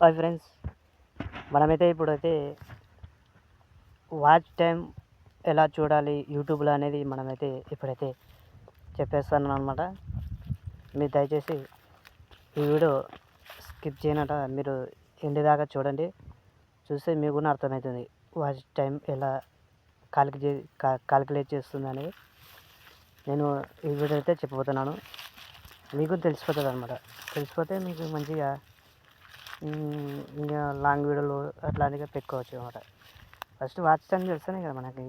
Hi friends, మనమైతే ఇప్పుడైతే watch time ఎలా చూడాలి యూట్యూబ్లో అనేది మనమైతే ఇప్పుడైతే చెప్పేస్తాను అనమాట. మీరు దయచేసి ఈ వీడియో స్కిప్ చేయనట మీరు ఎండి దాకా చూడండి. చూస్తే మీకు కూడా అర్థమవుతుంది వాచ్ టైం ఎలా కాలిక్యులేట్ చేస్తుంది అనేది. నేను ఈ వీడియో అయితే చెప్పబోతున్నాను. మీకు తెలిసిపోతుంది అనమాట. తెలిసిపోతే మీకు మంచిగా ఇంకా లాంగ్ వీడియోలు అట్లాంటివి పెట్టుకోవచ్చు అనమాట. ఫస్ట్ వాచ్ టైం తెలిస్తేనే కదా మనకి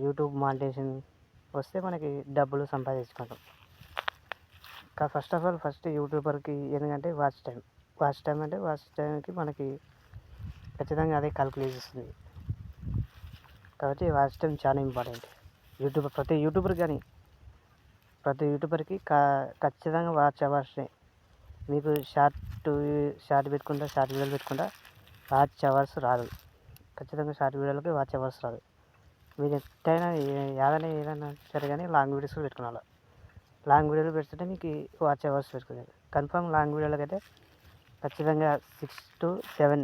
యూట్యూబ్ మానిటైజేషన్ వస్తే మనకి డబ్బులు సంపాదించుకుంటాం. ఫస్ట్ ఆఫ్ ఆల్ యూట్యూబర్కి ఎందుకంటే వాచ్ టైం అంటే వాచ్ టైంకి మనకి ఖచ్చితంగా అదే కాలిక్యులేట్ చేస్తుంది. కాబట్టి వాచ్ టైం చాలా ఇంపార్టెంట్. ప్రతి యూట్యూబర్కి ఖచ్చితంగా వాచ్ అవర్స్. మీకు షార్ట్ వీడియోలు పెట్టుకుంటా వాచ్ అవర్స్ రాదు. ఖచ్చితంగా షార్ట్ వీడియోలకి వాచ్ అవర్స్ రాదు. మీరు ఎట్టయినా ఏదైనా సరే కానీ లాంగ్ వీడియోస్ పెట్టుకోవాలి. లాంగ్ వీడియోలు పెడితే మీకు వాచ్ అవర్స్ పెట్టుకోలేదు. కన్ఫర్మ్ లాంగ్ వీడియోలకి అయితే ఖచ్చితంగా 6 to 7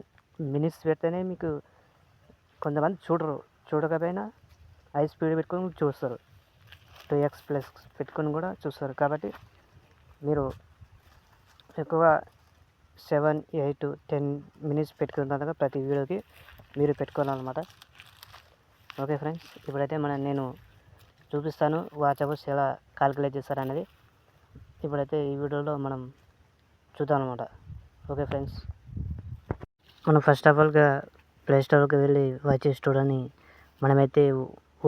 minutes పెడితేనే మీకు కొంతమంది చూడకపోయినా హై స్పీడ్ పెట్టుకొని చూస్తారు. 2x ప్లస్ పెట్టుకొని కూడా చూస్తారు. కాబట్టి మీరు ఎక్కువ 7, 8, 10 minutes పెట్టుకున్న ప్రతి వీడియోకి మీరు పెట్టుకోవాలన్నమాట. ఓకే ఫ్రెండ్స్, ఇప్పుడైతే నేను చూపిస్తాను వాచ్ అవర్స్ ఎలా కాలిక్యులేట్ చేస్తారనేది. ఇప్పుడైతే ఈ వీడియోలో మనం చూద్దాం అనమాట. ఓకే ఫ్రెండ్స్, మనం ఫస్ట్ ఆఫ్ ఆల్గా ప్లే స్టోర్కి వెళ్ళి వాచ్ స్టూడియోని మనమైతే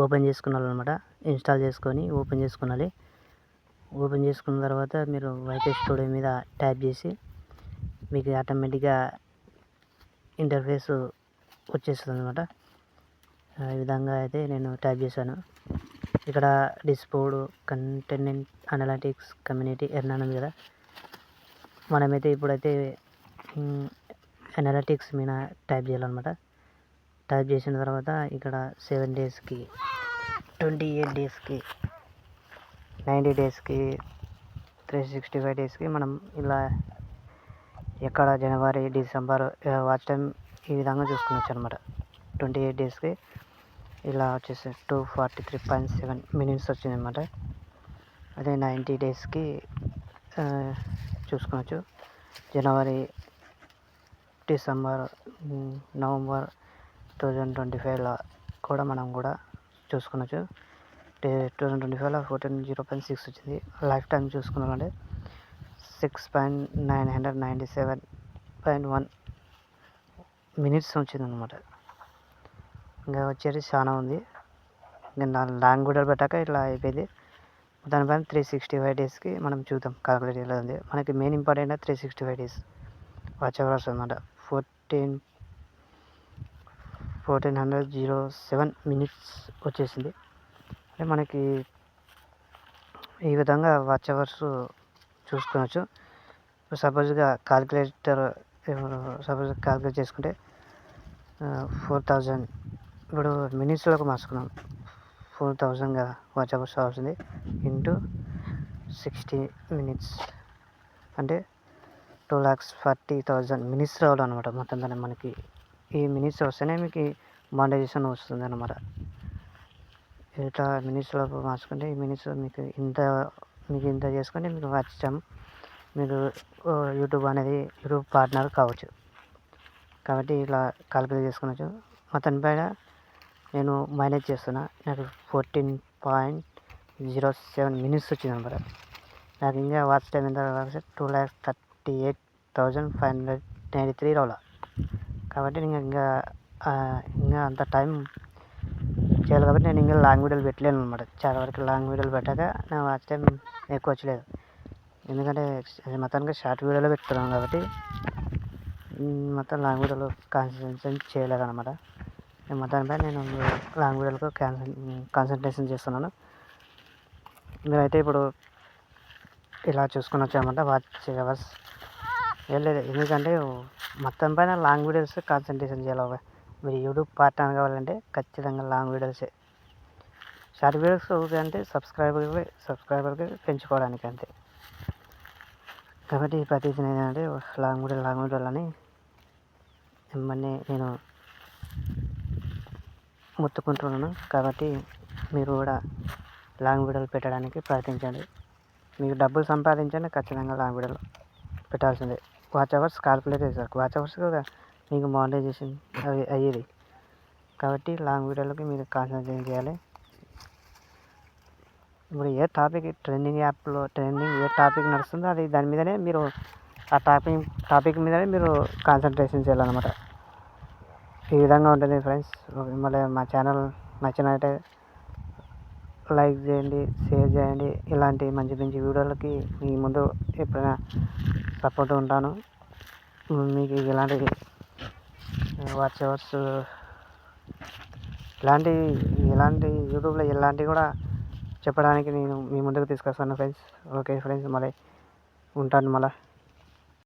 ఓపెన్ చేసుకోవాలన్నమాట. ఇన్స్టాల్ చేసుకొని ఓపెన్ చేసుకోవాలి. ఓపెన్ చేసుకున్న తర్వాత మీరు వాచ్ స్టూడియో మీద ట్యాప్ చేసి మీకు ఆటోమేటిక్గా ఇంటర్ఫేస్ వచ్చేస్తుంది అనమాట. ఈ విధంగా అయితే నేను ట్యాప్ చేశాను. ఇక్కడ డిస్పోర్డ్ కంటెంట్ అనలిటిక్స్ కమ్యూనిటీ ఎర్న్ ఉంది కదా. మనమైతే ఇప్పుడైతే అనలిటిక్స్ మీద ట్యాప్ చేయాలన్నమాట. టైప్ చేసిన తర్వాత ఇక్కడ 7 daysకి 28 daysకి 90 daysకి 365 daysకి మనం ఇలా ఎక్కడ జనవరి, డిసెంబర్ వాచ్ టైం ఈ విధంగా చూసుకోవచ్చు అనమాట. 28 daysకి ఇలా వచ్చేసి 243.7 minutes వచ్చిందనమాట. అదే 90 daysకి చూసుకోవచ్చు. జనవరి, డిసెంబర్, నవంబర్ 2025లో కూడా మనం కూడా చూసుకోవచ్చు. 2025లో 14.0.6 వచ్చింది. లైఫ్ టైం చూసుకున్నామంటే 6.997.1 minutes వచ్చిందనమాట. ఇంకా వచ్చేది చాలా ఉంది. ఇంకా లాంగ్ వీడియోలు పెట్టాక ఇట్లా అయిపోయింది. దానిపైన 365 daysకి మనం చూద్దాం కాలిక్యులేట్ ఎలా ఉంది. మనకి main important 365 days watch hours అనమాట. 1407 minutes వచ్చేసింది. అంటే మనకి ఈ విధంగా వాచ్ అవర్స్ చూసుకోవచ్చు. సపోజ్గా క్యాలిక్యులేట్ చేసుకుంటే 4000 ఇప్పుడు మినిట్స్లోకి మార్చుకున్నాం. 4000గా వాచ్ అవర్స్ అవుతుంది ఇంటూ 60 minutes అంటే 2,40,000 minutes రావాలన్నమాట. మొత్తం దాన్ని మనకి ఈ మినిట్స్ వస్తేనే మీకు మానిటైజేషన్ వస్తుంది అన్నమాట. ఇట్లా మినిట్స్లో మార్చుకుంటే ఈ మినిట్స్ మీకు ఇంత చేసుకుంటే మీకు వాచ్ టైం మీరు యూట్యూబ్ పార్ట్నర్ కావచ్చు. కాబట్టి ఇలా కాలిక్యులేట్ చేసుకోవచ్చు. మొత్తం పైన నేను మేనేజ్ చేస్తున్నా. నాకు 14.07 minutes వచ్చింది అనమాట. నాకు ఇంకా వాచ్ టైం ఎంత 2,38,593 రావాలి. కాబట్టి ఇంకా అంత టైం చేయాలి. కాబట్టి నేను ఇంకా లాంగ్ వీడియోలు పెట్టలేను అనమాట. చాలా వరకు లాంగ్ వీడియోలు పెట్టాక నా వాచ్ టైం ఎక్కువ వచ్చలేదు. ఎందుకంటే మొత్తానికి షార్ట్ వీడియోలో పెడుతున్నాను కాబట్టి మొత్తం లాంగ్ వీడియోలో కాన్సన్ట్రేషన్ చేయలేదన్నమాట. మొత్తానిపై నేను లాంగ్ వీడియోలకు కాన్సన్ట్రేషన్ చేస్తున్నాను. మీరైతే ఇప్పుడు ఇలా చూసుకుని వచ్చామన్నమాట వాచ్ అవర్స్ వెళ్ళలేదు. ఎందుకంటే మొత్తం పైన లాంగ్ వీడియోస్ కాన్సన్ట్రేషన్ చేయాలి. మీరు యూట్యూబ్ పార్ట్నర్ కావాలంటే ఖచ్చితంగా లాంగ్ వీడియోసే. షార్ట్ వీడియోస్ అంటే సబ్స్క్రైబర్కి పెంచుకోవడానికి అంతే. కాబట్టి ప్రతి చిన్న ఏంటంటే లాంగ్ వీడియోలని మిమ్మల్ని నేను మొత్తుకుంటున్నాను. కాబట్టి మీరు కూడా లాంగ్ వీడియోలు పెట్టడానికి ప్రయత్నించండి. మీకు డబ్బులు సంపాదించండి, ఖచ్చితంగా లాంగ్ వీడియోలు పెట్టాల్సిందే. వాచ్ అవర్స్ కాల్కులేట్ చేస్తారు. వాచ్ అవర్స్ కూడా మీకు మానిటైజేషన్ అయ్యేది. కాబట్టి లాంగ్ వీడియోలకి మీరు కాన్సన్ట్రేషన్ చేయాలి. ఇప్పుడు ఏ టాపిక్ ట్రెండింగ్ యాప్లో ఏ టాపిక్ నడుస్తుందో అది దాని మీదనే మీరు ఆ టాపిక్ మీదనే మీరు కాన్సన్ట్రేషన్ చేయాలన్నమాట. ఈ విధంగా ఉంటుంది ఫ్రెండ్స్. మళ్ళీ మా ఛానల్ నచ్చినట్టే లైక్ చేయండి, షేర్ చేయండి. ఇలాంటి మంచి మంచి వీడియోలకి మీ ముందు ఎప్పుడైనా సపోర్ట్ ఉంటాను. మీకు ఇలాంటి వాచ్ అవర్స్ ఇలాంటి యూట్యూబ్లో ఇలాంటివి కూడా చెప్పడానికి నేను మీ ముందుకు తీసుకొస్తాను ఫ్రెండ్స్. ఓకే ఫ్రెండ్స్, మళ్ళీ ఉంటాను మళ్ళీ.